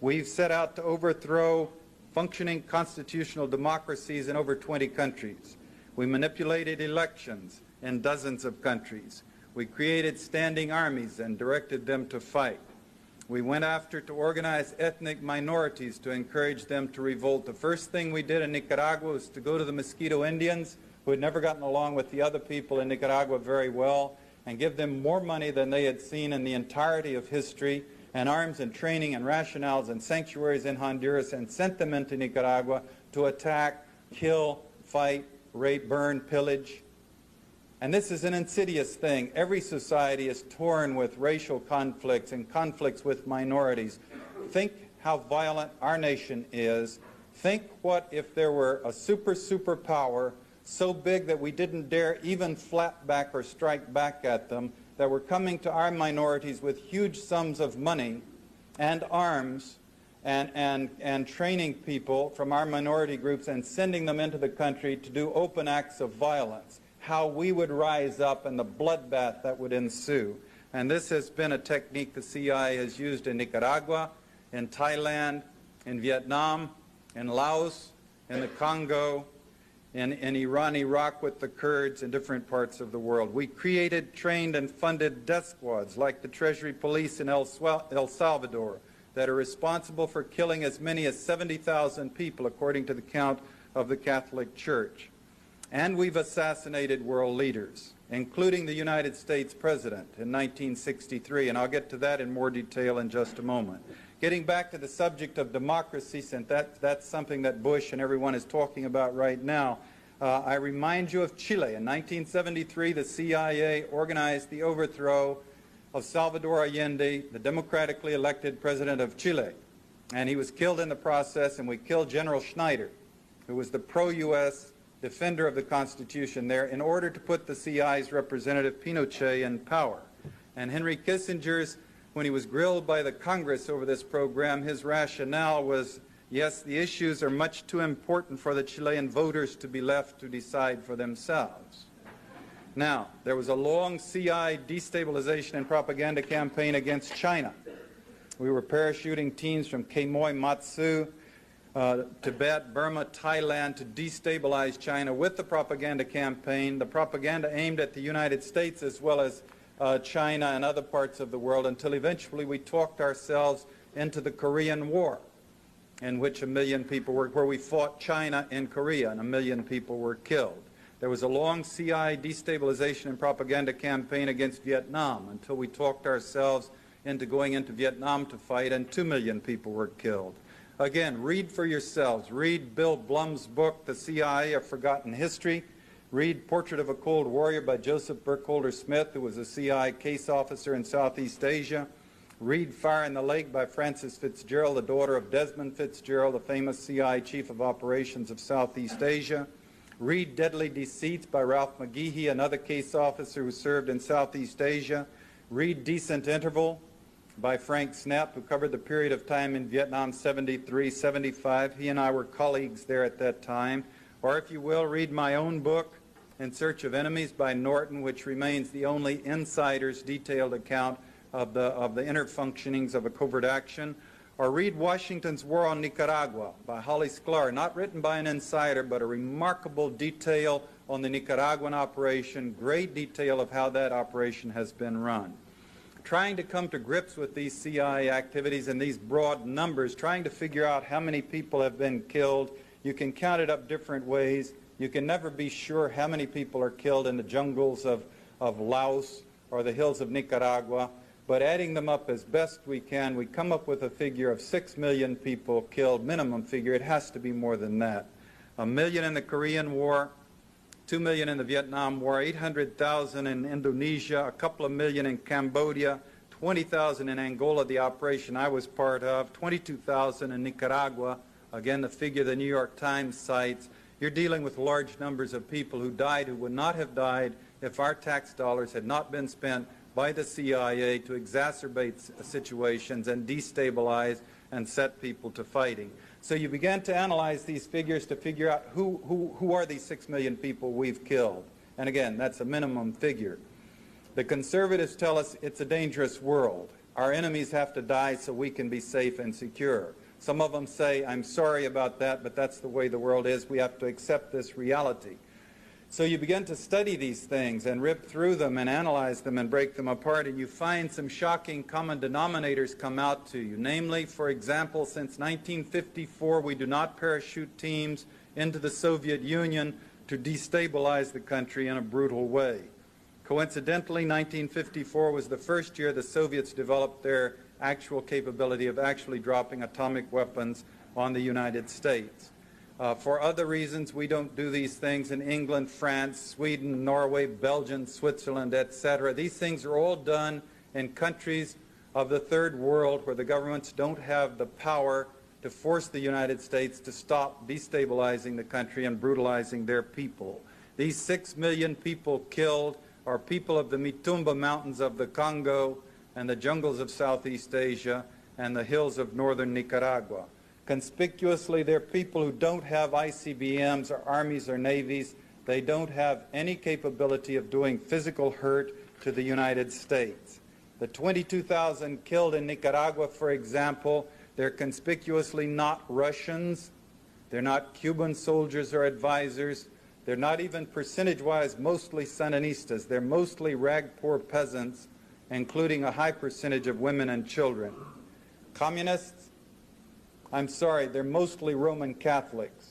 We've set out to overthrow functioning constitutional democracies in over 20 countries. We manipulated elections in dozens of countries. We created standing armies and directed them to fight. We went after to organize ethnic minorities to encourage them to revolt. The first thing we did in Nicaragua was to go to the Mosquito Indians, who had never gotten along with the other people in Nicaragua very well, and give them more money than they had seen in the entirety of history, and arms and training and rationales and sanctuaries in Honduras, and sent them into Nicaragua to attack, kill, fight, rape, burn, pillage. And this is an insidious thing. Every society is torn with racial conflicts and conflicts with minorities. Think how violent our nation is. Think what if there were a superpower so big that we didn't dare even flat back or strike back at them, that were coming to our minorities with huge sums of money and arms and training people from our minority groups and sending them into the country to do open acts of violence. How we would rise up and the bloodbath that would ensue. And this has been a technique the CIA has used in Nicaragua, in Thailand, in Vietnam, in Laos, in the Congo, in Iran, Iraq with the Kurds, in different parts of the world. We created, trained, and funded death squads like the Treasury Police in El Salvador that are responsible for killing as many as 70,000 people, according to the count of the Catholic Church. And we've assassinated world leaders, including the United States President in 1963, and I'll get to that in more detail in just a moment. Getting back to the subject of democracy, since that's something that Bush and everyone is talking about right now, I remind you of Chile. In 1973, the CIA organized the overthrow of Salvador Allende, the democratically elected president of Chile. And he was killed in the process, and we killed General Schneider, who was the pro-U.S. defender of the Constitution there, in order to put the CIA's representative Pinochet in power. And Henry Kissinger's, when he was grilled by the Congress over this program, his rationale was, yes, the issues are much too important for the Chilean voters to be left to decide for themselves. Now, there was a long CIA destabilization and propaganda campaign against China. We were parachuting teams from Quemoy, Matsu, Tibet, Burma, Thailand to destabilize China with the propaganda campaign, the propaganda aimed at the United States as well as China and other parts of the world, until eventually we talked ourselves into the Korean War, in which 1 million people were, where we fought China in Korea and 1 million people were killed. There was a long CIA destabilization and propaganda campaign against Vietnam until we talked ourselves into going into Vietnam to fight, and 2 million people were killed. Again, read for yourselves. Read Bill Blum's book, The CIA, A Forgotten History. Read Portrait of a Cold Warrior by Joseph Burkholder Smith, who was a CIA case officer in Southeast Asia. Read Fire in the Lake by Frances Fitzgerald, the daughter of Desmond Fitzgerald, the famous CIA Chief of Operations of Southeast Asia. Read Deadly Deceits by Ralph McGehee, another case officer who served in Southeast Asia. Read Decent Interval by Frank Snapp, who covered the period of time in Vietnam, 73, 75. He and I were colleagues there at that time. Or if you will, read my own book, In Search of Enemies by Norton, which remains the only insider's detailed account of the inner functionings of a covert action. Or read Washington's War on Nicaragua by Holly Sklar, not written by an insider, but a remarkable detail on the Nicaraguan operation, great detail of how that operation has been run. Trying to come to grips with these CIA activities and these broad numbers, trying to figure out how many people have been killed. You can count it up different ways. You can never be sure how many people are killed in the jungles of Laos or the hills of Nicaragua. But adding them up as best we can, we come up with a figure of 6 million people killed, minimum figure. It has to be more than that. 1 million in the Korean War, 2 million in the Vietnam War, 800,000 in Indonesia, a couple of million in Cambodia, 20,000 in Angola, the operation I was part of, 22,000 in Nicaragua, again the figure the New York Times cites. You're dealing with large numbers of people who died who would not have died if our tax dollars had not been spent by the CIA to exacerbate situations and destabilize and set people to fighting. So you began to analyze these figures to figure out who are these 6 million people we've killed. And again, that's a minimum figure. The conservatives tell us it's a dangerous world. Our enemies have to die so we can be safe and secure. Some of them say, I'm sorry about that, but that's the way the world is. We have to accept this reality. So you begin to study these things and rip through them and analyze them and break them apart, and you find some shocking common denominators come out to you. Namely, for example, since 1954, we do not parachute teams into the Soviet Union to destabilize the country in a brutal way. Coincidentally, 1954 was the first year the Soviets developed their actual capability of actually dropping atomic weapons on the United States. For other reasons, we don't do these things in England, France, Sweden, Norway, Belgium, Switzerland, etc. These things are all done in countries of the third world where the governments don't have the power to force the United States to stop destabilizing the country and brutalizing their people. These 6 million people killed are people of the Mitumba Mountains of the Congo and the jungles of Southeast Asia and the hills of northern Nicaragua. Conspicuously, they're people who don't have ICBMs or armies or navies. They don't have any capability of doing physical hurt to the United States. The 22,000 killed in Nicaragua, for example, they're conspicuously not Russians. They're not Cuban soldiers or advisors. They're not even percentage-wise mostly Sandinistas. They're mostly rag-poor peasants, including a high percentage of women and children. Communists? I'm sorry, they're mostly Roman Catholics.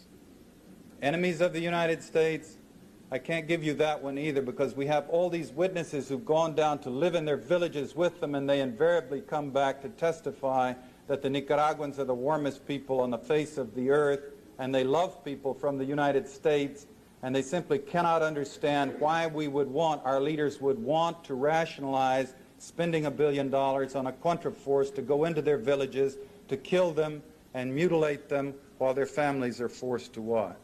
Enemies of the United States? I can't give you that one either, because we have all these witnesses who've gone down to live in their villages with them, and they invariably come back to testify that the Nicaraguans are the warmest people on the face of the earth, and they love people from the United States, and they simply cannot understand why our leaders would want to rationalize spending $1 billion on a contraforce to go into their villages, to kill them and mutilate them while their families are forced to watch.